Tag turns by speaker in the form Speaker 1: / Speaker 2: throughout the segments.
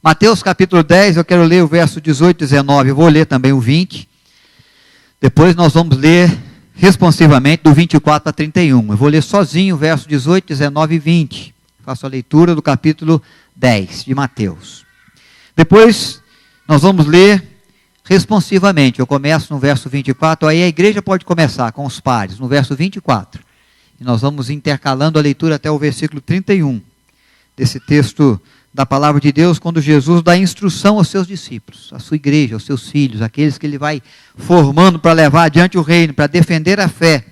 Speaker 1: Mateus capítulo 10, eu quero ler o verso 18 e 19, eu vou ler também o 20. Depois nós vamos ler responsivamente do 24 a 31. Eu vou ler sozinho o verso 18, 19 e 20. Faço a leitura do capítulo 10 de Mateus. Depois nós vamos ler responsivamente. Eu começo no verso 24, aí a igreja pode começar com os pares, no verso 24. E nós vamos intercalando a leitura até o versículo 31, desse texto da palavra de Deus, quando Jesus dá instrução aos seus discípulos, à sua igreja, aos seus filhos, aqueles que ele vai formando para levar adiante o reino, para defender a fé,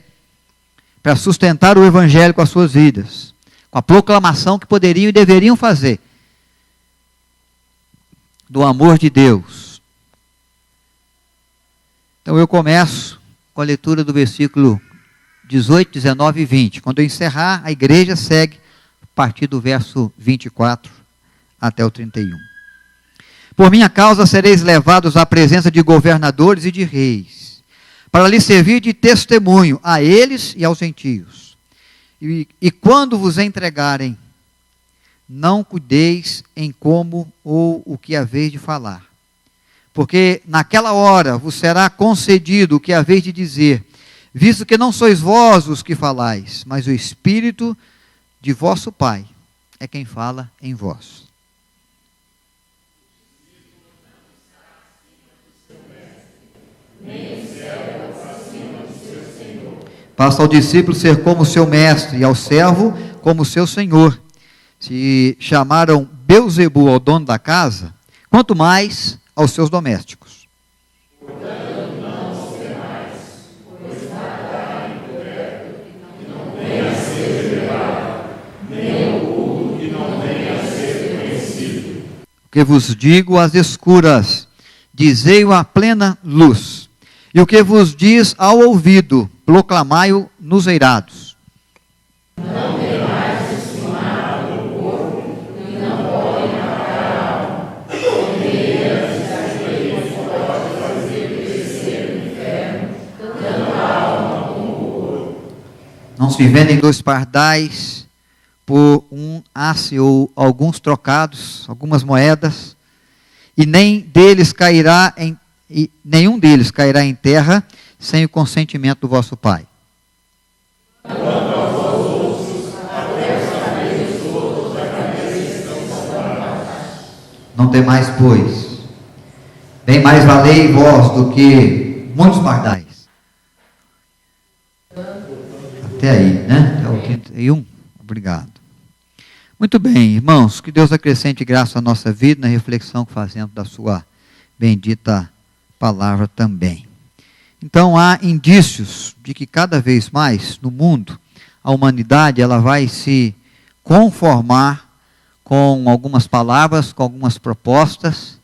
Speaker 1: para sustentar o evangelho com as suas vidas, com a proclamação que poderiam e deveriam fazer do amor de Deus. Então eu começo com a leitura do versículo 18, 19 e 20. Quando eu encerrar, a igreja segue a partir do verso 24 até o 31. Por minha causa sereis levados à presença de governadores e de reis, para lhes servir de testemunho a eles e aos gentios. E quando vos entregarem, não cuideis em como ou o que haveis de falar, porque naquela hora vos será concedido o que haveis de dizer, visto que não sois vós os que falais, mas o Espírito de vosso Pai é quem fala em vós. Passa ao discípulo ser como seu mestre e ao servo como seu senhor. Se chamaram Belzebu ao dono da casa, quanto mais aos seus domésticos.
Speaker 2: Portanto, não os temais, pois nada há encoberto que não venha a ser revelado, nem oculto que não venha a ser conhecido.
Speaker 1: O que vos digo às escuras, dizei-o à plena luz. E o que vos diz ao ouvido, proclamai-o nos eirados.
Speaker 2: Não temais estimar o corpo, e não podem matar a alma. Temei as coisas pode fazer crescer no inferno, tanto a alma como o corpo.
Speaker 1: Não se vendem dois pardais por um asse ou alguns trocados, algumas moedas, e nenhum deles cairá em terra sem o consentimento do vosso Pai.
Speaker 2: Quanto aos vossos ossos, até os cabelos todos da cabeça estão separados.
Speaker 1: Não temais, pois, bem mais valei vós do que muitos pardais. Até aí, né? Até o 31. Obrigado. Muito bem, irmãos, que Deus acrescente graça à nossa vida na reflexão que fazemos da sua bendita palavra também. Então há indícios de que cada vez mais no mundo a humanidade ela vai se conformar com algumas palavras, com algumas propostas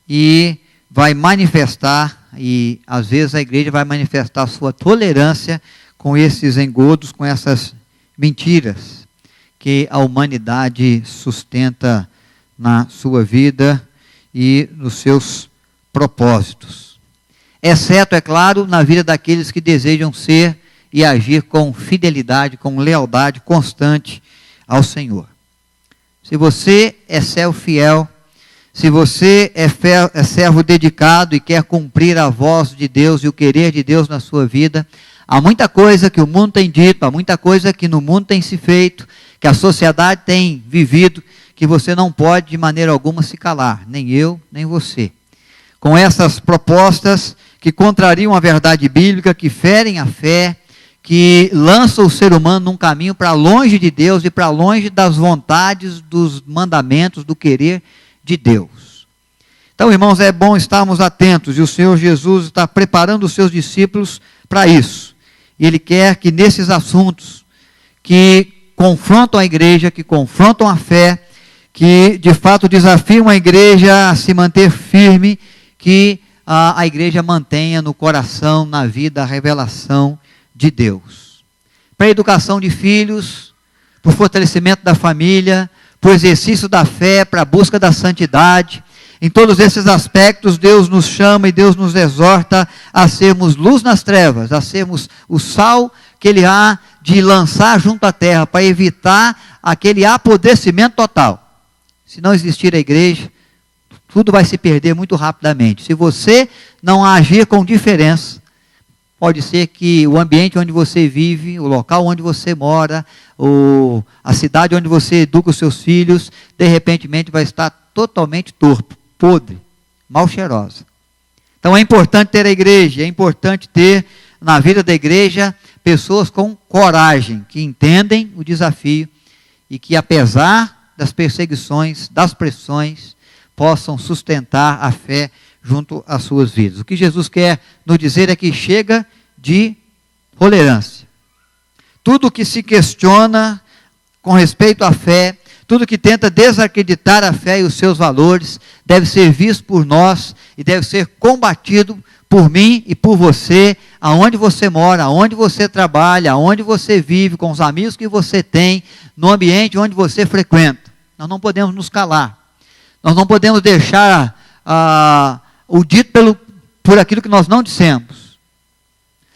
Speaker 1: e vai manifestar, e às vezes a igreja vai manifestar sua tolerância com esses engodos, com essas mentiras que a humanidade sustenta na sua vida e nos seus propósitos. Exceto, é claro, na vida daqueles que desejam ser e agir com fidelidade, com lealdade constante ao Senhor. Se você é servo fiel, se você é servo dedicado e quer cumprir a voz de Deus e o querer de Deus na sua vida, há muita coisa que o mundo tem dito, há muita coisa que no mundo tem se feito, que a sociedade tem vivido, que você não pode de maneira alguma se calar, nem eu, nem você. Com essas propostas que contrariam a verdade bíblica, que ferem a fé, que lançam o ser humano num caminho para longe de Deus e para longe das vontades, dos mandamentos, do querer de Deus. Então, irmãos, é bom estarmos atentos, e o Senhor Jesus está preparando os seus discípulos para isso. E Ele quer que nesses assuntos que confrontam a igreja, que confrontam a fé, que de fato desafiam a igreja a se manter firme, que a igreja mantenha no coração, na vida, a revelação de Deus. Para a educação de filhos, para o fortalecimento da família, para o exercício da fé, para a busca da santidade, em todos esses aspectos Deus nos chama e Deus nos exorta a sermos luz nas trevas, a sermos o sal que Ele há de lançar junto à terra, para evitar aquele apodrecimento total. Se não existir a igreja, tudo vai se perder muito rapidamente. Se você não agir com diferença, pode ser que o ambiente onde você vive, o local onde você mora, a cidade onde você educa os seus filhos, de repente vai estar totalmente torpe, podre, mal cheirosa. Então é importante ter a igreja, é importante ter na vida da igreja pessoas com coragem, que entendem o desafio e que, apesar das perseguições, das pressões, possam sustentar a fé junto às suas vidas. O que Jesus quer nos dizer é que chega de tolerância. Tudo que se questiona com respeito à fé, tudo que tenta desacreditar a fé e os seus valores, deve ser visto por nós e deve ser combatido por mim e por você, aonde você mora, aonde você trabalha, aonde você vive, com os amigos que você tem, no ambiente onde você frequenta. Nós não podemos nos calar. Nós não podemos deixar o dito por aquilo que nós não dissemos.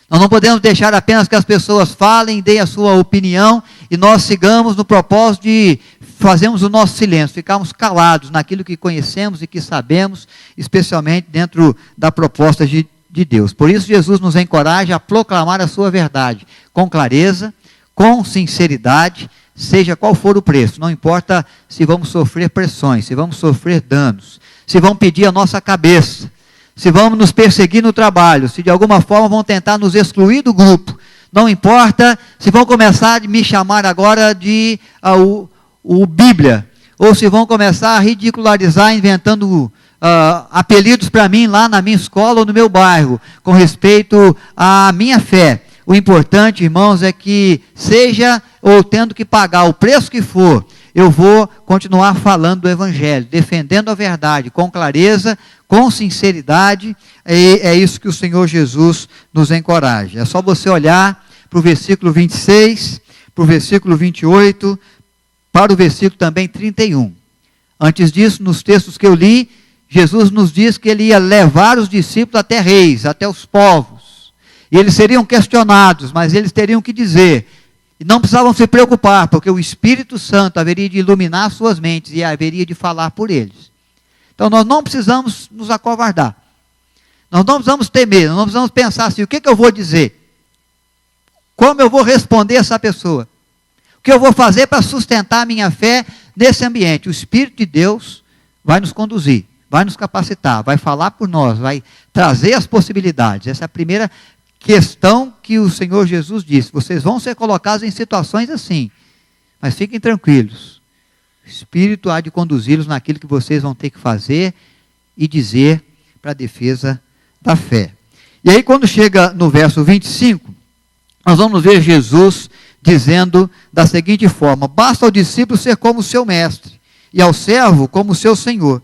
Speaker 1: Nós não podemos deixar apenas que as pessoas falem, deem a sua opinião e nós sigamos no propósito de fazermos o nosso silêncio, ficarmos calados naquilo que conhecemos e que sabemos, especialmente dentro da proposta de Deus. Por isso Jesus nos encoraja a proclamar a sua verdade com clareza, com sinceridade, seja qual for o preço. Não importa se vamos sofrer pressões, se vamos sofrer danos, se vão pedir a nossa cabeça, se vão nos perseguir no trabalho, se de alguma forma vão tentar nos excluir do grupo. Não importa se vão começar a me chamar agora de o Bíblia, ou se vão começar a ridicularizar, inventando apelidos para mim lá na minha escola ou no meu bairro, com respeito à minha fé. O importante, irmãos, é que seja ou tendo que pagar o preço que for, eu vou continuar falando do Evangelho, defendendo a verdade com clareza, com sinceridade, e é isso que o Senhor Jesus nos encoraja. É só você olhar para o versículo 26, para o versículo 28, para o versículo também 31. Antes disso, nos textos que eu li, Jesus nos diz que ele ia levar os discípulos até reis, até os povos. E eles seriam questionados, mas eles teriam que dizer. E não precisavam se preocupar, porque o Espírito Santo haveria de iluminar suas mentes e haveria de falar por eles. Então nós não precisamos nos acovardar. Nós não precisamos temer, nós não precisamos pensar assim, o que eu vou dizer? Como eu vou responder essa pessoa? O que eu vou fazer para sustentar a minha fé nesse ambiente? O Espírito de Deus vai nos conduzir, vai nos capacitar, vai falar por nós, vai trazer as possibilidades. Essa é a primeira questão que o Senhor Jesus disse. Vocês vão ser colocados em situações assim, mas fiquem tranquilos. O Espírito há de conduzi-los naquilo que vocês vão ter que fazer e dizer para a defesa da fé. E aí quando chega no verso 25, nós vamos ver Jesus dizendo da seguinte forma: basta ao discípulo ser como o seu mestre, e ao servo como o seu senhor.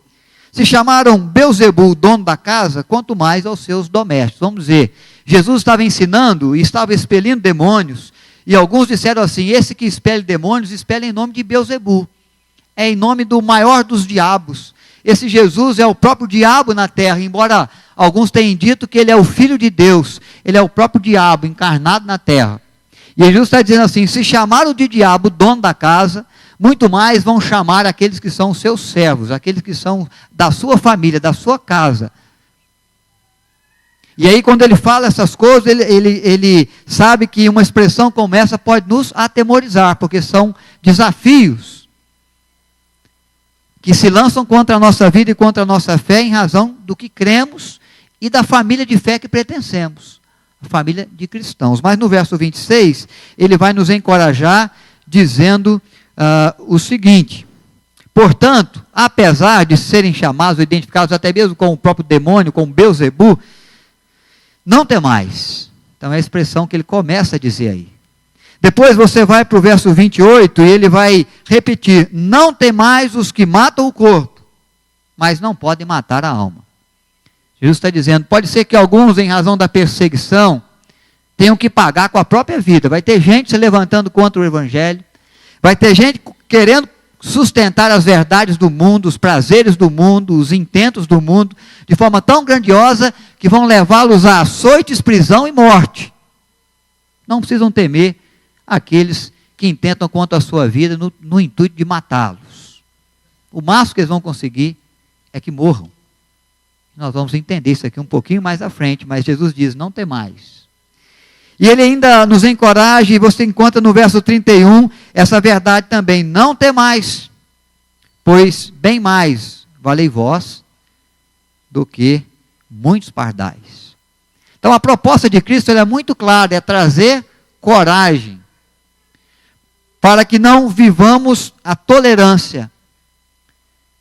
Speaker 1: Se chamaram Beelzebul, dono da casa, quanto mais aos seus domésticos. Vamos dizer, Jesus estava ensinando e estava expelindo demônios, e alguns disseram assim: esse que expele demônios, expele em nome de Beelzebul. É em nome do maior dos diabos. Esse Jesus é o próprio diabo na terra, embora alguns tenham dito que ele é o Filho de Deus, ele é o próprio diabo encarnado na terra. E Jesus está dizendo assim: se chamaram de diabo, dono da casa, muito mais vão chamar aqueles que são seus servos, aqueles que são da sua família, da sua casa. E aí quando ele fala essas coisas, ele sabe que uma expressão como essa pode nos atemorizar, porque são desafios que se lançam contra a nossa vida e contra a nossa fé em razão do que cremos e da família de fé que pertencemos, a família de cristãos. Mas no verso 26, ele vai nos encorajar dizendo o seguinte: portanto, apesar de serem chamados ou identificados até mesmo com o próprio demônio, com Beelzebul, não temais. Então é a expressão que ele começa a dizer aí. Depois você vai para o verso 28 e ele vai repetir: não temais os que matam o corpo, mas não podem matar a alma. Jesus está dizendo, pode ser que alguns, em razão da perseguição, tenham que pagar com a própria vida. Vai ter gente se levantando contra o Evangelho, vai ter gente querendo sustentar as verdades do mundo, os prazeres do mundo, os intentos do mundo, de forma tão grandiosa que vão levá-los a açoites, prisão e morte. Não precisam temer aqueles que intentam contra a sua vida no intuito de matá-los. O máximo que eles vão conseguir é que morram. Nós vamos entender isso aqui um pouquinho mais à frente, mas Jesus diz, não temais. E ele ainda nos encoraja, e você encontra no verso 31, essa verdade também, não temais, pois bem mais valei vós do que muitos pardais. Então a proposta de Cristo é muito clara, é trazer coragem, para que não vivamos a tolerância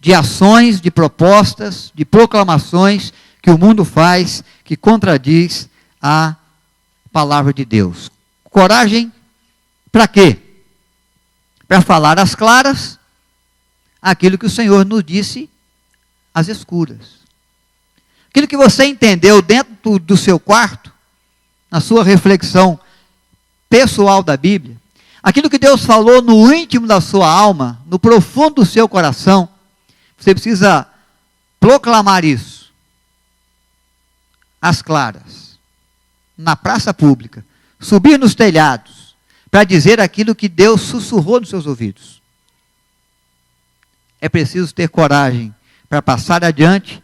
Speaker 1: de ações, de propostas, de proclamações que o mundo faz, que contradiz a palavra de Deus. Coragem para quê? Para falar às claras aquilo que o Senhor nos disse às escuras. Aquilo que você entendeu dentro do seu quarto, na sua reflexão pessoal da Bíblia, aquilo que Deus falou no íntimo da sua alma, no profundo do seu coração, você precisa proclamar isso às claras, na praça pública, subir nos telhados, para dizer aquilo que Deus sussurrou nos seus ouvidos. É preciso ter coragem para passar adiante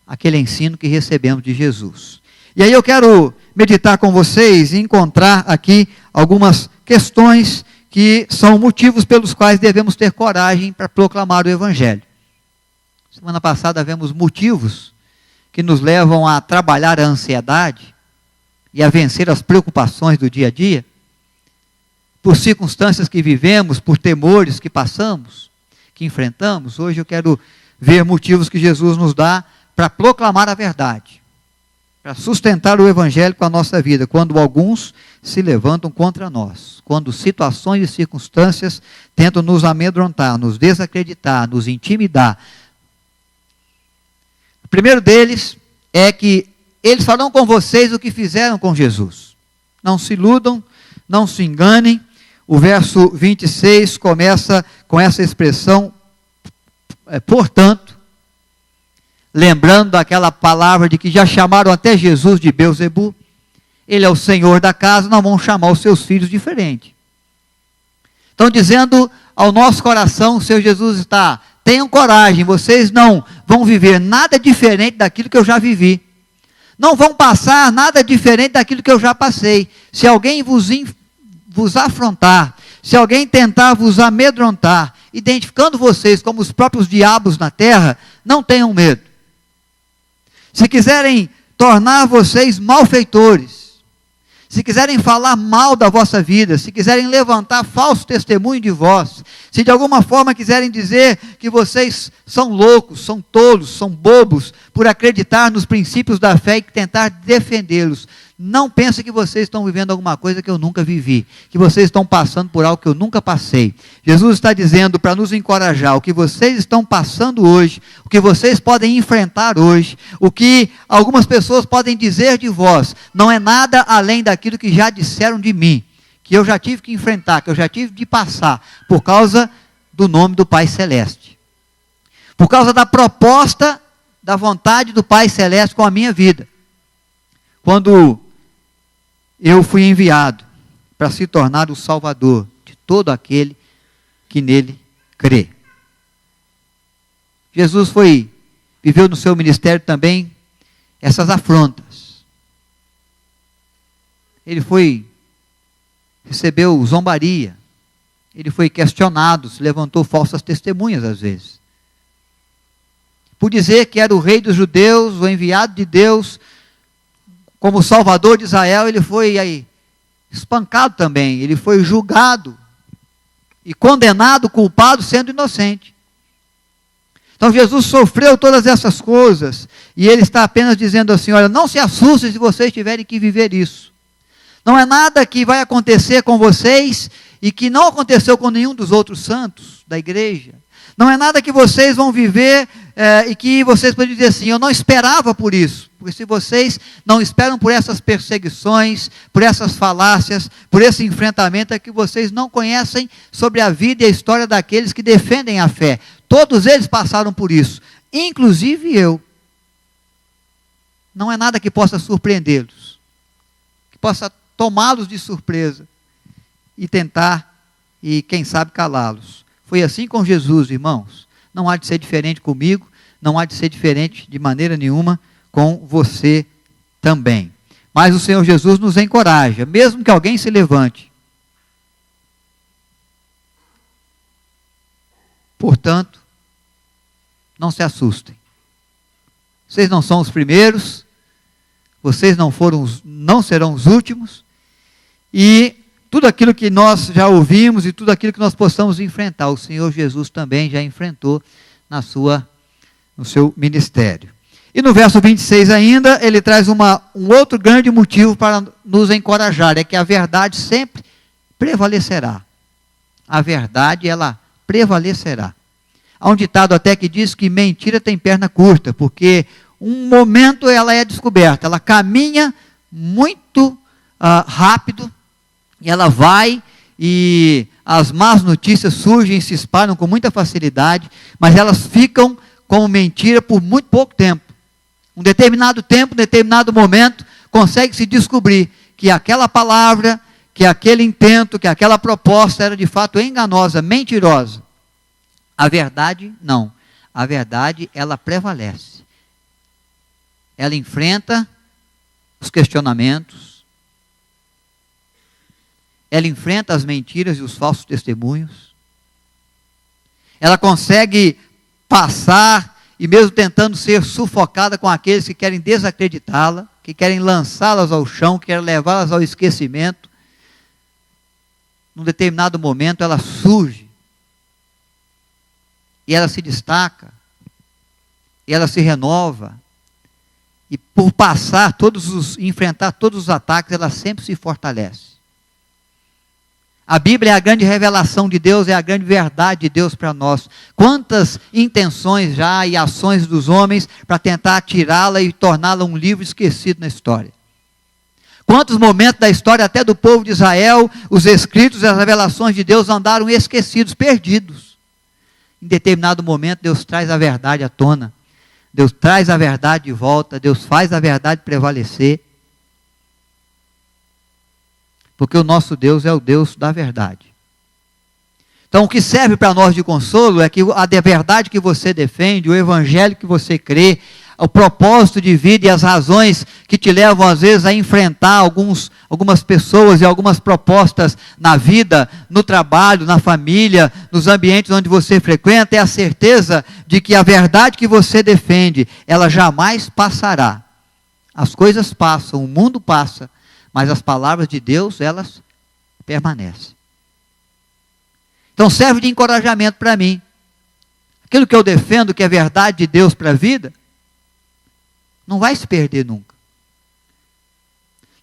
Speaker 1: aquele ensino que recebemos de Jesus. E aí eu quero meditar com vocês e encontrar aqui algumas questões que são motivos pelos quais devemos ter coragem para proclamar o Evangelho. Semana passada vemos motivos que nos levam a trabalhar a ansiedade e a vencer as preocupações do dia a dia, por circunstâncias que vivemos, por temores que passamos, que enfrentamos. Hoje eu quero ver motivos que Jesus nos dá para proclamar a verdade, para sustentar o Evangelho com a nossa vida, quando alguns se levantam contra nós, quando situações e circunstâncias tentam nos amedrontar, nos desacreditar, nos intimidar. O primeiro deles é que eles farão com vocês o que fizeram com Jesus. Não se iludam, não se enganem. O verso 26 começa com essa expressão, portanto, lembrando daquela palavra de que já chamaram até Jesus de Belzebu. Ele é o Senhor da casa, não vão chamar os seus filhos diferente. Estão dizendo ao nosso coração, o Senhor Jesus está, tenham coragem, vocês não vão viver nada diferente daquilo que eu já vivi. Não vão passar nada diferente daquilo que eu já passei. Se alguém vos afrontar, se alguém tentar vos amedrontar, identificando vocês como os próprios diabos na terra, não tenham medo. Se quiserem tornar vocês malfeitores, se quiserem falar mal da vossa vida, se quiserem levantar falso testemunho de vós, se de alguma forma quiserem dizer que vocês são loucos, são tolos, são bobos, por acreditar nos princípios da fé e tentar defendê-los, não pense que vocês estão vivendo alguma coisa que eu nunca vivi, que vocês estão passando por algo que eu nunca passei. Jesus está dizendo para nos encorajar, o que vocês estão passando hoje, o que vocês podem enfrentar hoje, o que algumas pessoas podem dizer de vós, não é nada além daquilo que já disseram de mim, que eu já tive que enfrentar, que eu já tive de passar, por causa do nome do Pai Celeste. Por causa da proposta, da vontade do Pai Celeste com a minha vida. Quando eu fui enviado para se tornar o Salvador de todo aquele que nele crê. Jesus viveu no seu ministério também essas afrontas. Ele recebeu zombaria, ele foi questionado, se levantou falsas testemunhas às vezes. Por dizer que era o rei dos judeus, o enviado de Deus, como Salvador de Israel, ele foi aí espancado também, ele foi julgado e condenado, culpado, sendo inocente. Então Jesus sofreu todas essas coisas, e ele está apenas dizendo assim, olha, não se assustem se vocês tiverem que viver isso. Não é nada que vai acontecer com vocês, e que não aconteceu com nenhum dos outros santos da igreja. Não é nada que vocês vão viver e que vocês podem dizer assim, eu não esperava por isso. Porque se vocês não esperam por essas perseguições, por essas falácias, por esse enfrentamento, é que vocês não conhecem sobre a vida e a história daqueles que defendem a fé. Todos eles passaram por isso, inclusive eu. Não é nada que possa surpreendê-los, que possa tomá-los de surpresa e tentar, e quem sabe calá-los. Foi assim com Jesus, irmãos. Não há de ser diferente comigo, não há de ser diferente de maneira nenhuma com você também. Mas o Senhor Jesus nos encoraja, mesmo que alguém se levante. Portanto, não se assustem. Vocês não são os primeiros, vocês não serão os últimos, e tudo aquilo que nós já ouvimos e tudo aquilo que nós possamos enfrentar, o Senhor Jesus também já enfrentou no seu ministério. E no verso 26 ainda, ele traz um outro grande motivo para nos encorajar, é que a verdade sempre prevalecerá. A verdade, ela prevalecerá. Há um ditado até que diz que mentira tem perna curta, porque um momento ela é descoberta, ela caminha muito rápido, e ela vai, e as más notícias surgem e se espalham com muita facilidade, mas elas ficam como mentira por muito pouco tempo. Um determinado tempo, um determinado momento, consegue-se descobrir que aquela palavra, que aquele intento, que aquela proposta era de fato enganosa, mentirosa. A verdade, não. A verdade, ela prevalece. Ela enfrenta os questionamentos, ela enfrenta as mentiras e os falsos testemunhos, ela consegue passar, e mesmo tentando ser sufocada com aqueles que querem desacreditá-la, que querem lançá-las ao chão, que querem levá-las ao esquecimento. Num determinado momento ela surge, e ela se destaca, e ela se renova, e por enfrentar todos os ataques, ela sempre se fortalece. A Bíblia é a grande revelação de Deus, é a grande verdade de Deus para nós. Quantas intenções já e ações dos homens para tentar tirá-la e torná-la um livro esquecido na história. Quantos momentos da história até do povo de Israel, os escritos e as revelações de Deus andaram esquecidos, perdidos. Em determinado momento Deus traz a verdade à tona. Deus traz a verdade de volta, Deus faz a verdade prevalecer. Porque o nosso Deus é o Deus da verdade. Então o que serve para nós de consolo é que a verdade que você defende, o evangelho que você crê, o propósito de vida e as razões que te levam às vezes a enfrentar algumas pessoas e algumas propostas na vida, no trabalho, na família, nos ambientes onde você frequenta, é a certeza de que a verdade que você defende, ela jamais passará. As coisas passam, o mundo passa, mas as palavras de Deus, elas permanecem. Então serve de encorajamento para mim. Aquilo que eu defendo, que é verdade de Deus para a vida, não vai se perder nunca.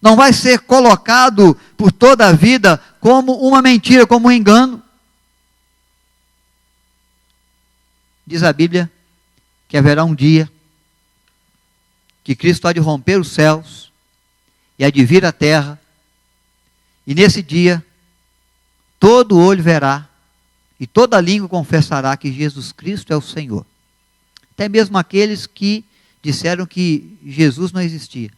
Speaker 1: Não vai ser colocado por toda a vida como uma mentira, como um engano. Diz a Bíblia que haverá um dia que Cristo há de romper os céus e há de vir à terra, e nesse dia todo olho verá e toda língua confessará que Jesus Cristo é o Senhor. Até mesmo aqueles que disseram que Jesus não existia.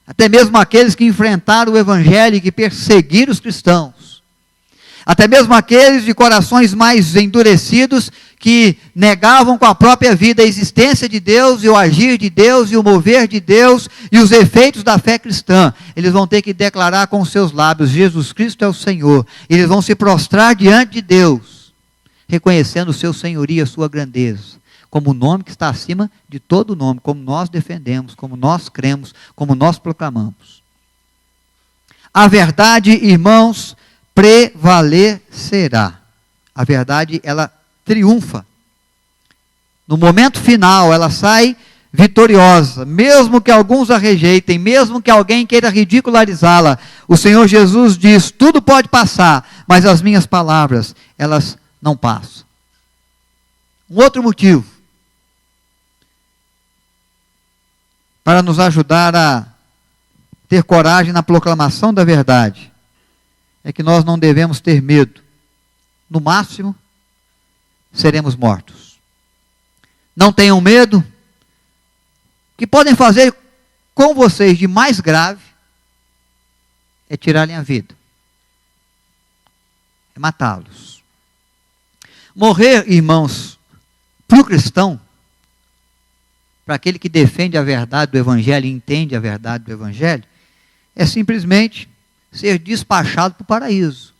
Speaker 1: Até mesmo aqueles que enfrentaram o Evangelho e que perseguiram os cristãos. Até mesmo aqueles de corações mais endurecidos que negavam com a própria vida a existência de Deus e o agir de Deus e o mover de Deus e os efeitos da fé cristã. Eles vão ter que declarar com os seus lábios: Jesus Cristo é o Senhor. Eles vão se prostrar diante de Deus, reconhecendo o seu senhorio e a sua grandeza, como o nome que está acima de todo nome, como nós defendemos, como nós cremos, como nós proclamamos. A verdade, irmãos, prevalecerá. A verdade, ela triunfa. No momento final, ela sai vitoriosa, mesmo que alguns a rejeitem, mesmo que alguém queira ridicularizá-la. O Senhor Jesus diz: tudo pode passar, mas as minhas palavras, elas não passam. Um outro motivo para nos ajudar a ter coragem na proclamação da verdade é que nós não devemos ter medo. No máximo, seremos mortos. Não tenham medo. O que podem fazer com vocês de mais grave é tirarem a vida, é matá-los. Morrer, irmãos, para o cristão, para aquele que defende a verdade do Evangelho e entende a verdade do Evangelho, é simplesmente ser despachado para o paraíso.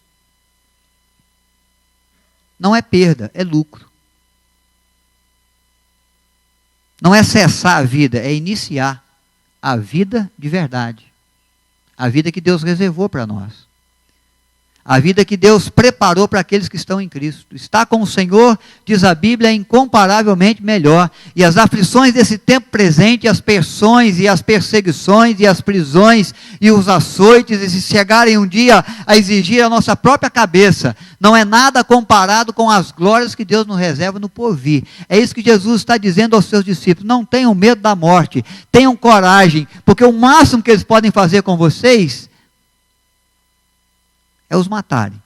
Speaker 1: Não é perda, é lucro. Não é cessar a vida, é iniciar a vida de verdade. A vida que Deus reservou para nós. A vida que Deus preparou para aqueles que estão em Cristo. Estar com o Senhor, diz a Bíblia, é incomparavelmente melhor. E as aflições desse tempo presente, as pressões e as perseguições e as prisões e os açoites, e se chegarem um dia a exigir a nossa própria cabeça, não é nada comparado com as glórias que Deus nos reserva no porvir. É isso que Jesus está dizendo aos seus discípulos. Não tenham medo da morte, tenham coragem, porque o máximo que eles podem fazer com vocês é os matarem.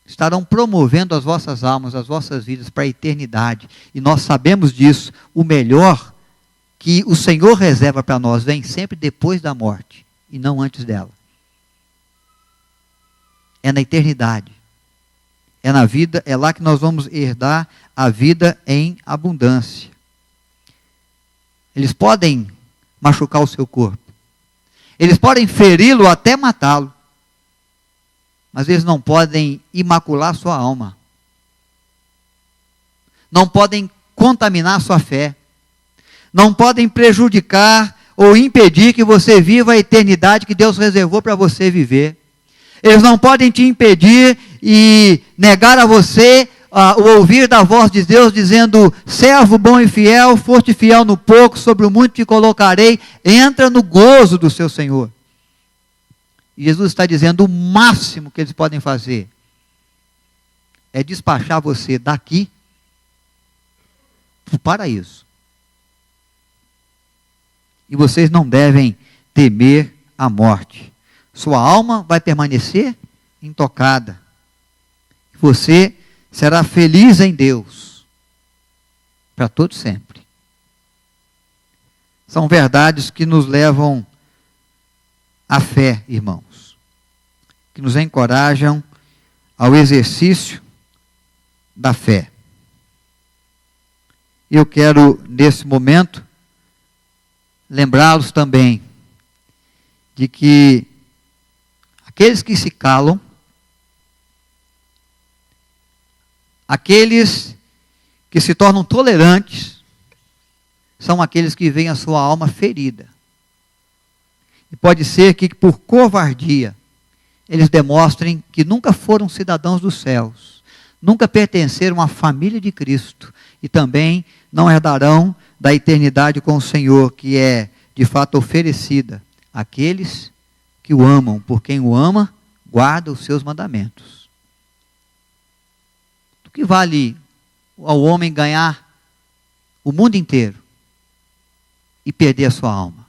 Speaker 1: Estarão promovendo as vossas almas, as vossas vidas para a eternidade. E nós sabemos disso. O melhor que o Senhor reserva para nós vem sempre depois da morte e não antes dela. É na eternidade. É na vida, é lá que nós vamos herdar a vida em abundância. Eles podem machucar o seu corpo. Eles podem feri-lo até matá-lo. Mas eles não podem imacular sua alma. Não podem contaminar sua fé. Não podem prejudicar ou impedir que você viva a eternidade que Deus reservou para você viver. Eles não podem te impedir e negar a você o ouvir da voz de Deus dizendo: servo bom e fiel, foste fiel no pouco, sobre o muito te colocarei, entra no gozo do seu Senhor. E Jesus está dizendo: o máximo que eles podem fazer é despachar você daqui para o paraíso. E vocês não devem temer a morte. Sua alma vai permanecer intocada. Você será feliz em Deus para todo sempre. São verdades que nos levam à fé, irmãos, que nos encorajam ao exercício da fé. Eu quero, nesse momento, lembrá-los também de que aqueles que se calam, aqueles que se tornam tolerantes, são aqueles que veem a sua alma ferida. E pode ser que por covardia eles demonstrem que nunca foram cidadãos dos céus, nunca pertenceram à família de Cristo e também não herdarão da eternidade com o Senhor, que é de fato oferecida àqueles que o amam. Por quem o ama, guarda os seus mandamentos. O que vale ao homem ganhar o mundo inteiro e perder a sua alma?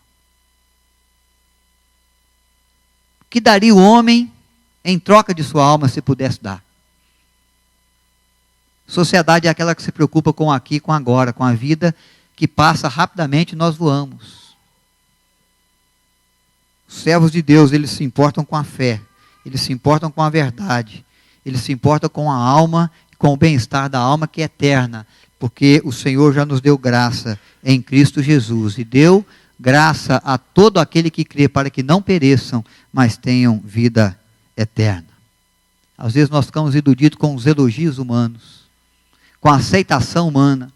Speaker 1: Que daria o homem em troca de sua alma se pudesse dar? Sociedade é aquela que se preocupa com o aqui, com o agora, com a vida que passa rapidamente e nós voamos. Os servos de Deus, eles se importam com a fé, eles se importam com a verdade, eles se importam com a alma, com o bem-estar da alma que é eterna, porque o Senhor já nos deu graça em Cristo Jesus e deu graça a todo aquele que crê, para que não pereçam, mas tenham vida eterna. Às vezes nós ficamos iludidos com os elogios humanos, com a aceitação humana,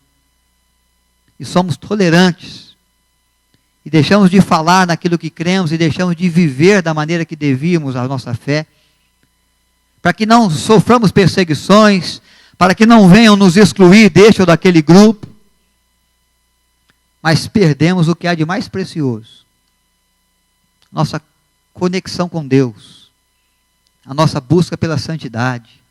Speaker 1: e somos tolerantes, e deixamos de falar naquilo que cremos, e deixamos de viver da maneira que devíamos a nossa fé, para que não soframos perseguições, para que não venham nos excluir deste ou daquele grupo, mas perdemos o que há de mais precioso: nossa conexão com Deus, a nossa busca pela santidade,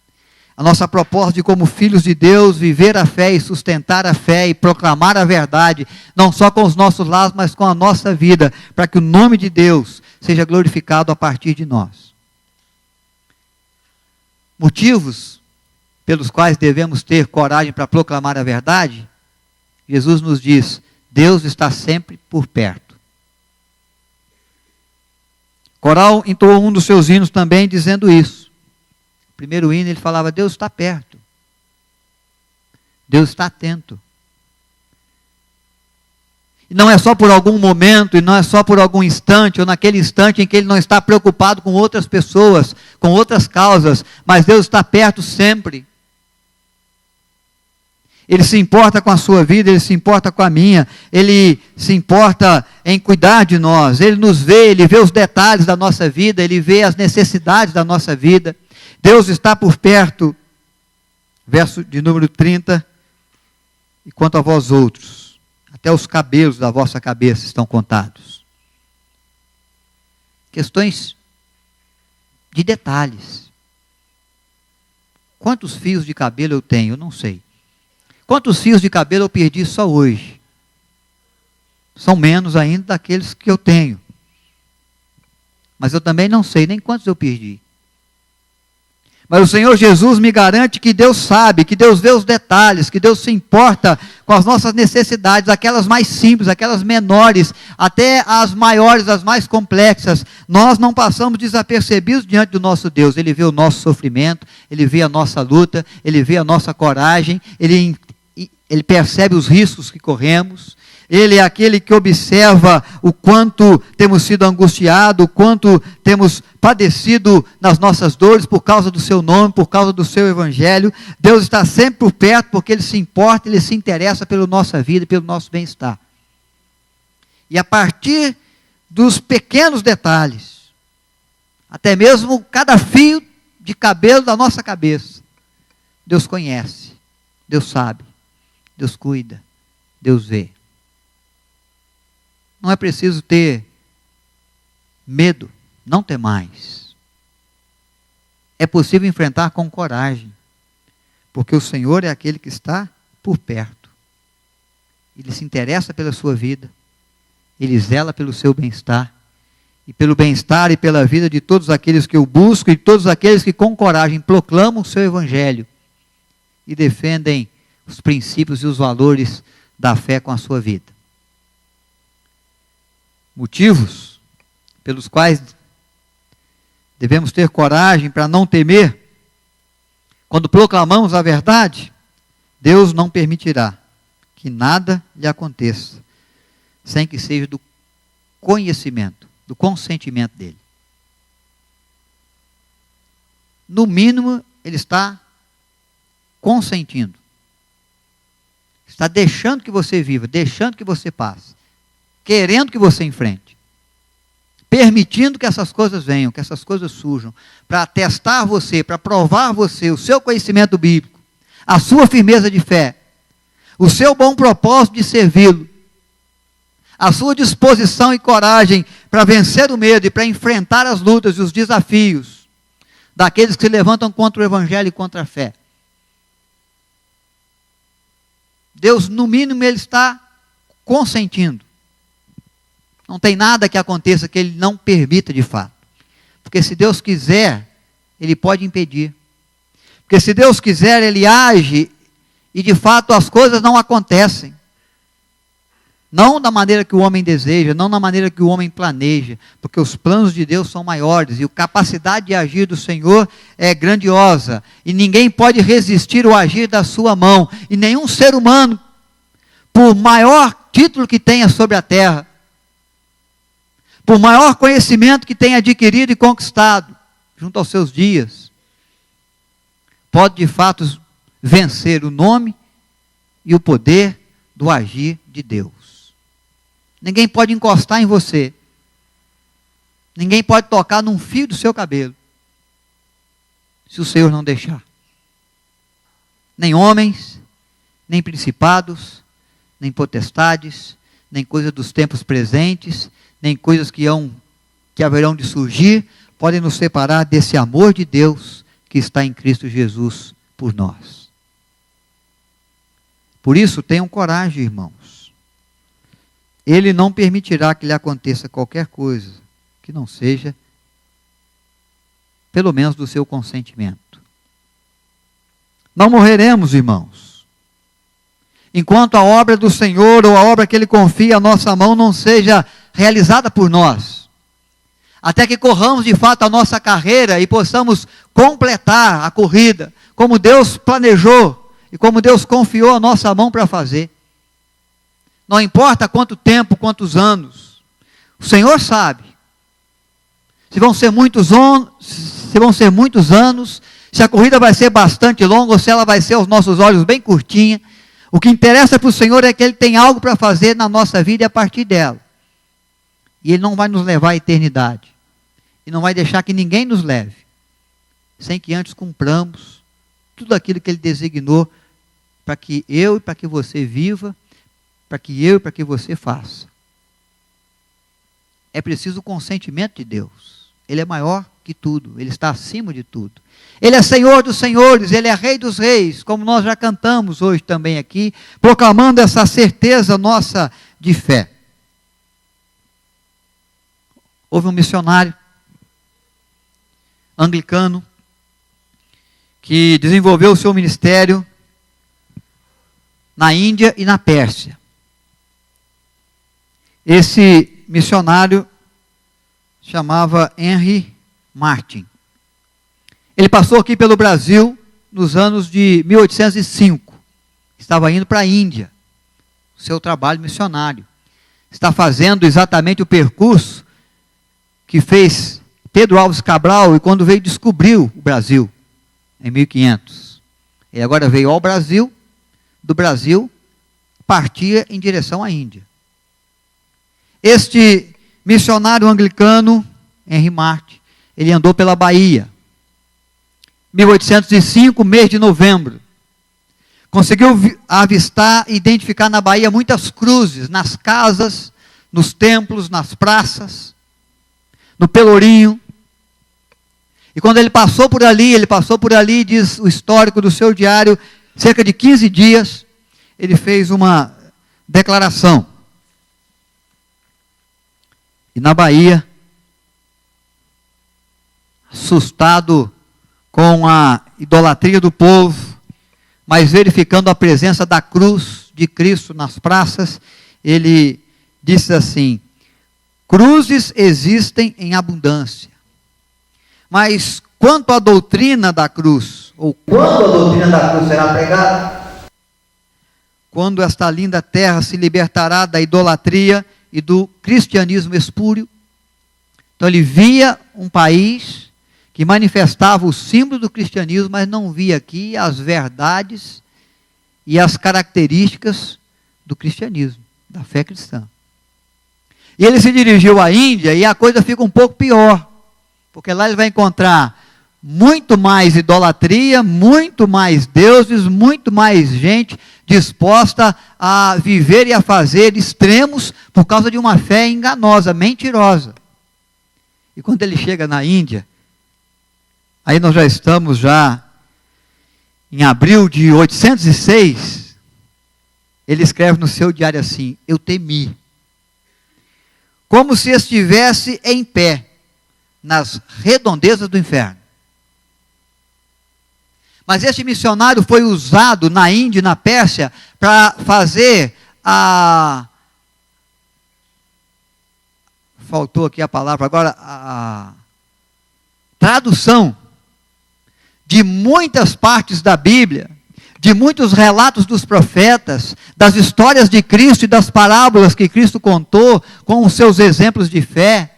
Speaker 1: a nossa proposta de, como filhos de Deus, viver a fé e sustentar a fé e proclamar a verdade, não só com os nossos lábios, mas com a nossa vida, para que o nome de Deus seja glorificado a partir de nós. Motivos pelos quais devemos ter coragem para proclamar a verdade? Jesus nos diz: Deus está sempre por perto. Coral entoou um dos seus hinos também dizendo isso. O primeiro hino ele falava: Deus está perto. Deus está atento. E não é só por algum momento, e não é só por algum instante, ou naquele instante em que Ele não está preocupado com outras pessoas, com outras causas, mas Deus está perto sempre. Ele se importa com a sua vida, Ele se importa com a minha, Ele se importa em cuidar de nós, Ele nos vê, Ele vê os detalhes da nossa vida, Ele vê as necessidades da nossa vida. Deus está por perto. Verso de número 30, e quanto a vós outros, até os cabelos da vossa cabeça estão contados. Questões de detalhes. Quantos fios de cabelo eu tenho? Eu não sei. Quantos fios de cabelo eu perdi só hoje? São menos ainda daqueles que eu tenho. Mas eu também não sei nem quantos eu perdi. Mas o Senhor Jesus me garante que Deus sabe, que Deus vê os detalhes, que Deus se importa com as nossas necessidades, aquelas mais simples, aquelas menores, até as maiores, as mais complexas. Nós não passamos desapercebidos diante do nosso Deus. Ele vê o nosso sofrimento, Ele vê a nossa luta, Ele vê a nossa coragem, Ele percebe os riscos que corremos. Ele é aquele que observa o quanto temos sido angustiados, o quanto temos padecido nas nossas dores por causa do seu nome, por causa do seu evangelho. Deus está sempre por perto porque Ele se importa, Ele se interessa pela nossa vida e pelo nosso bem-estar. E a partir dos pequenos detalhes, até mesmo cada fio de cabelo da nossa cabeça, Deus conhece, Deus sabe, Deus cuida, Deus vê. Não é preciso ter medo, não ter mais. É possível enfrentar com coragem, porque o Senhor é aquele que está por perto. Ele se interessa pela sua vida, Ele zela pelo seu bem-estar, e pelo bem-estar e pela vida de todos aqueles que o buscam, e todos aqueles que com coragem proclamam o seu evangelho, e defendem os princípios e os valores da fé com a sua vida. Motivos pelos quais devemos ter coragem para não temer. Quando proclamamos a verdade, Deus não permitirá que nada lhe aconteça sem que seja do conhecimento, do consentimento dele. No mínimo, Ele está consentindo. Está deixando que você viva, deixando que você passe. Querendo que você enfrente, permitindo que essas coisas venham, que essas coisas surjam, para testar você, para provar você, o seu conhecimento bíblico, a sua firmeza de fé, o seu bom propósito de servi-lo, a sua disposição e coragem para vencer o medo e para enfrentar as lutas e os desafios daqueles que se levantam contra o evangelho e contra a fé. Deus, no mínimo, Ele está consentindo. Não tem nada que aconteça que Ele não permita de fato. Porque se Deus quiser, Ele pode impedir. Porque se Deus quiser, Ele age e de fato as coisas não acontecem. Não da maneira que o homem deseja, não da maneira que o homem planeja. Porque os planos de Deus são maiores e a capacidade de agir do Senhor é grandiosa. E ninguém pode resistir ao agir da sua mão. E nenhum ser humano, por maior título que tenha sobre a terra, por maior conhecimento que tenha adquirido e conquistado, junto aos seus dias, pode de fato vencer o nome e o poder do agir de Deus. Ninguém pode encostar em você, ninguém pode tocar num fio do seu cabelo, se o Senhor não deixar. Nem homens, nem principados, nem potestades, nem coisa dos tempos presentes, nem coisas que haverão de surgir, podem nos separar desse amor de Deus que está em Cristo Jesus por nós. Por isso, tenham coragem, irmãos. Ele não permitirá que lhe aconteça qualquer coisa que não seja, pelo menos, do seu consentimento. Não morreremos, irmãos, enquanto a obra do Senhor ou a obra que Ele confia à nossa mão não seja realizada por nós, até que corramos de fato a nossa carreira e possamos completar a corrida, como Deus planejou e como Deus confiou a nossa mão para fazer. Não importa quanto tempo, quantos anos, o Senhor sabe. Se vão ser muitos anos, se a corrida vai ser bastante longa, ou se ela vai ser aos nossos olhos bem curtinha. O que interessa para o Senhor é que Ele tem algo para fazer na nossa vida e a partir dela. E Ele não vai nos levar à eternidade. E não vai deixar que ninguém nos leve, sem que antes cumpramos tudo aquilo que Ele designou para que eu e para que você viva, para que eu e para que você faça. É preciso o consentimento de Deus. Ele é maior que tudo, Ele está acima de tudo. Ele é Senhor dos senhores, Ele é Rei dos reis, como nós já cantamos hoje também aqui, proclamando essa certeza nossa de fé. Houve um missionário anglicano que desenvolveu o seu ministério na Índia e na Pérsia. Esse missionário chamava Henry Martyn. Ele passou aqui pelo Brasil nos anos de 1805. Estava indo para a Índia, o seu trabalho missionário. Está fazendo exatamente o percurso que fez Pedro Álvares Cabral e quando veio descobriu o Brasil, em 1500. E agora veio ao Brasil, do Brasil, partia em direção à Índia. Este missionário anglicano, Henry Martyn, ele andou pela Bahia. 1805, mês de novembro. Conseguiu avistar e identificar na Bahia muitas cruzes, nas casas, nos templos, nas praças, no Pelourinho. E quando ele passou por ali, diz o histórico do seu diário, cerca de 15 dias, ele fez uma declaração. E na Bahia, assustado com a idolatria do povo, mas verificando a presença da cruz de Cristo nas praças, ele disse assim: cruzes existem em abundância, mas quanto à doutrina da cruz, ou quando a doutrina da cruz será pregada, quando esta linda terra se libertará da idolatria e do cristianismo espúrio. Então ele via um país que manifestava o símbolo do cristianismo, mas não via aqui as verdades e as características do cristianismo, da fé cristã. E ele se dirigiu à Índia e a coisa fica um pouco pior, porque lá ele vai encontrar muito mais idolatria, muito mais deuses, muito mais gente disposta a viver e a fazer extremos por causa de uma fé enganosa, mentirosa. E quando ele chega na Índia, aí nós já estamos em abril de 806, ele escreve no seu diário assim: eu temi, como se estivesse em pé nas redondezas do inferno. Mas este missionário foi usado na Índia e na Pérsia para fazer faltou aqui a palavra agora, a tradução de muitas partes da Bíblia, de muitos relatos dos profetas, das histórias de Cristo e das parábolas que Cristo contou com os seus exemplos de fé.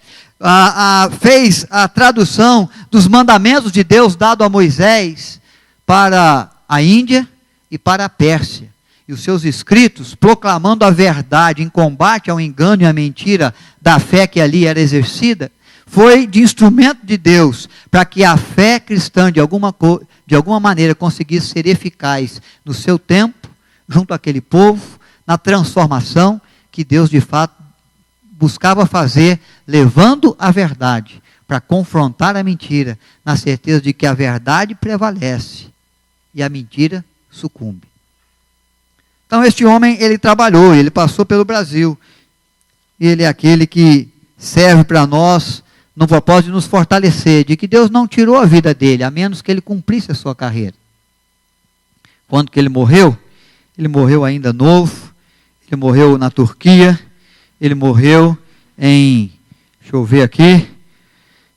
Speaker 1: Fez a tradução dos mandamentos de Deus dado a Moisés para a Índia e para a Pérsia. E os seus escritos, proclamando a verdade em combate ao engano e à mentira da fé que ali era exercida, foi de instrumento de Deus para que a fé cristã de alguma maneira conseguisse ser eficaz no seu tempo, junto àquele povo, na transformação que Deus de fato buscava fazer, levando a verdade para confrontar a mentira, na certeza de que a verdade prevalece e a mentira sucumbe. Então este homem, ele trabalhou, ele passou pelo Brasil, ele é aquele que serve para nós no propósito de nos fortalecer, de que Deus não tirou a vida dele, a menos que ele cumprisse a sua carreira. Quando que ele morreu ainda novo, ele morreu na Turquia, ele morreu em, deixa eu ver aqui,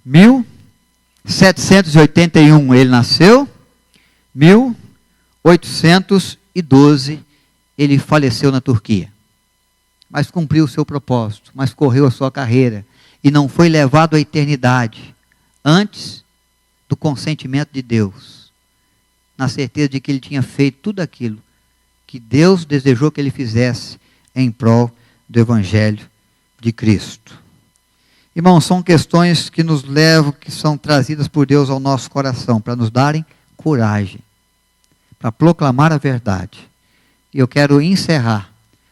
Speaker 1: 1781 ele nasceu, 1812, ele faleceu na Turquia. Mas cumpriu o seu propósito, mas correu a sua carreira e não foi levado à eternidade antes do consentimento de Deus, na certeza de que ele tinha feito tudo aquilo que Deus desejou que ele fizesse em prol do Evangelho de Cristo. Irmãos, são questões que nos levam, que são trazidas por Deus ao nosso coração, para nos darem coragem, para proclamar a verdade. E eu quero encerrar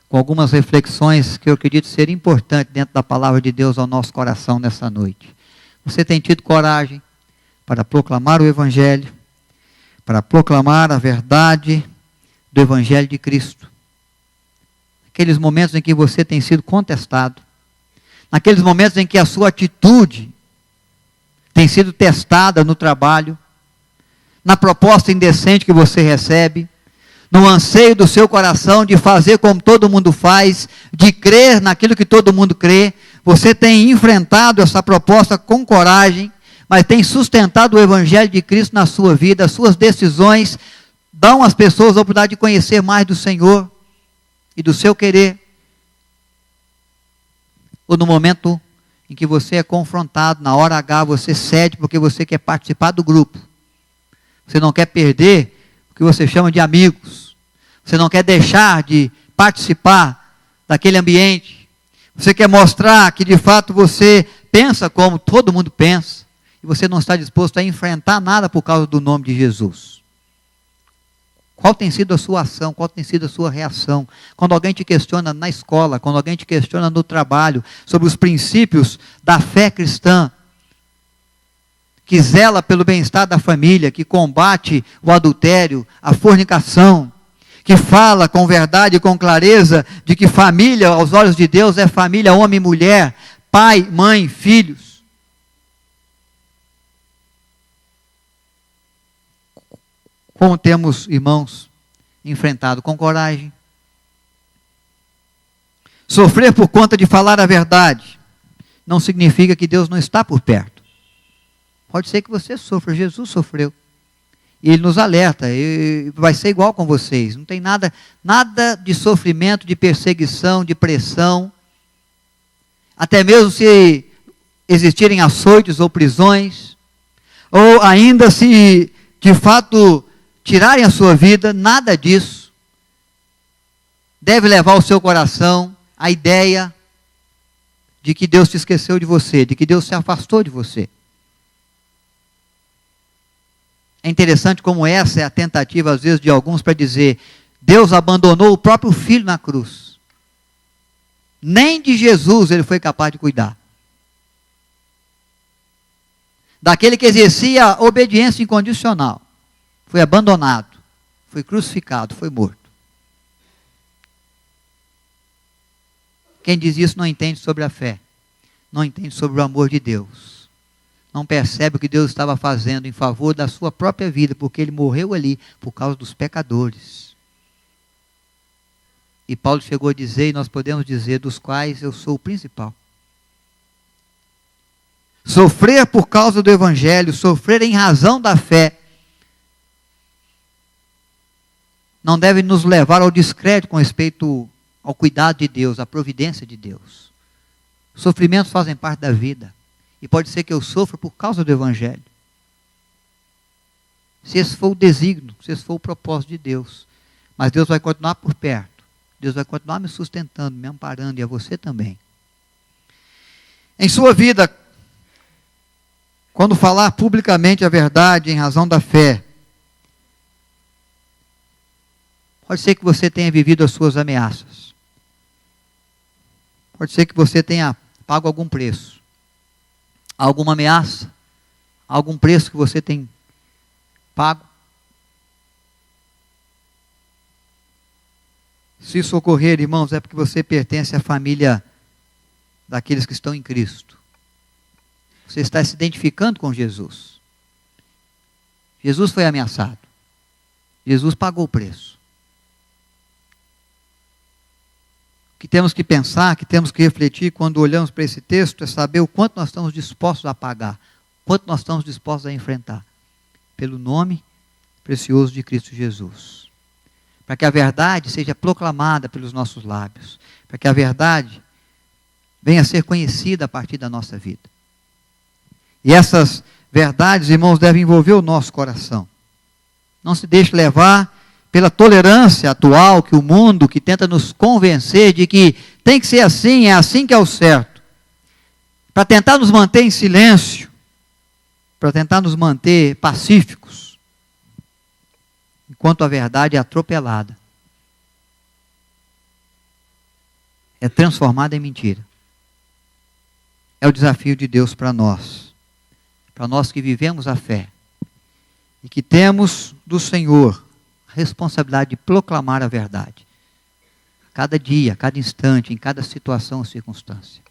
Speaker 1: com algumas reflexões que eu acredito ser importantes dentro da palavra de Deus ao nosso coração nessa noite. Você tem tido coragem para proclamar o Evangelho, para proclamar a verdade do Evangelho de Cristo? Aqueles momentos em que você tem sido contestado, naqueles momentos em que a sua atitude tem sido testada no trabalho, na proposta indecente que você recebe, no anseio do seu coração de fazer como todo mundo faz, de crer naquilo que todo mundo crê, você tem enfrentado essa proposta com coragem, mas tem sustentado o Evangelho de Cristo na sua vida. As suas decisões dão às pessoas a oportunidade de conhecer mais do Senhor e do seu querer. Ou no momento em que você é confrontado, na hora H você cede porque você quer participar do grupo. Você não quer perder o que você chama de amigos. Você não quer deixar de participar daquele ambiente. Você quer mostrar que de fato você pensa como todo mundo pensa. E você não está disposto a enfrentar nada por causa do nome de Jesus. Qual tem sido a sua ação? Qual tem sido a sua reação? Quando alguém te questiona na escola, quando alguém te questiona no trabalho, sobre os princípios da fé cristã, que zela pelo bem-estar da família, que combate o adultério, a fornicação, que fala com verdade e com clareza de que família, aos olhos de Deus, é família, homem e mulher, pai, mãe, filhos. Como temos, irmãos, enfrentado com coragem? Sofrer por conta de falar a verdade não significa que Deus não está por perto. Pode ser que você sofra, Jesus sofreu. E Ele nos alerta, e vai ser igual com vocês. Não tem nada de sofrimento, de perseguição, de pressão. Até mesmo se existirem açoites ou prisões, ou ainda se de fato tirarem a sua vida, nada disso deve levar o seu coração à ideia de que Deus te esqueceu de você, de que Deus se afastou de você. É interessante como essa é a tentativa, às vezes, de alguns para dizer: Deus abandonou o próprio Filho na cruz. Nem de Jesus Ele foi capaz de cuidar. Daquele que exercia obediência incondicional. Foi abandonado, foi crucificado, foi morto. Quem diz isso não entende sobre a fé, não entende sobre o amor de Deus. Não percebe o que Deus estava fazendo em favor da sua própria vida, porque Ele morreu ali por causa dos pecadores. E Paulo chegou a dizer, e nós podemos dizer, dos quais eu sou o principal. Sofrer por causa do Evangelho, sofrer em razão da fé, não deve nos levar ao descrédito com respeito ao cuidado de Deus, à providência de Deus. Sofrimentos fazem parte da vida. E pode ser que eu sofra por causa do Evangelho. Se esse for o desígnio, se esse for o propósito de Deus. Mas Deus vai continuar por perto. Deus vai continuar me sustentando, me amparando, e a você também. Em sua vida, quando falar publicamente a verdade em razão da fé, pode ser que você tenha vivido as suas ameaças. Pode ser que você tenha pago algum preço. Alguma ameaça? Algum preço que você tem pago? Se isso ocorrer, irmãos, é porque você pertence à família daqueles que estão em Cristo. Você está se identificando com Jesus. Jesus foi ameaçado. Jesus pagou o preço. O que temos que pensar, que temos que refletir quando olhamos para esse texto é saber o quanto nós estamos dispostos a pagar, o quanto nós estamos dispostos a enfrentar, pelo nome, precioso de Cristo Jesus. Para que a verdade seja proclamada pelos nossos lábios. Para que a verdade venha a ser conhecida a partir da nossa vida. E essas verdades, irmãos, devem envolver o nosso coração. Não se deixe levar pela tolerância atual que o mundo, que tenta nos convencer de que tem que ser assim, é assim que é o certo. Para tentar nos manter em silêncio, para tentar nos manter pacíficos, enquanto a verdade é atropelada, é transformada em mentira. É o desafio de Deus para nós que vivemos a fé, e que temos do Senhor a responsabilidade de proclamar a verdade, a cada dia, a cada instante, em cada situação ou circunstância.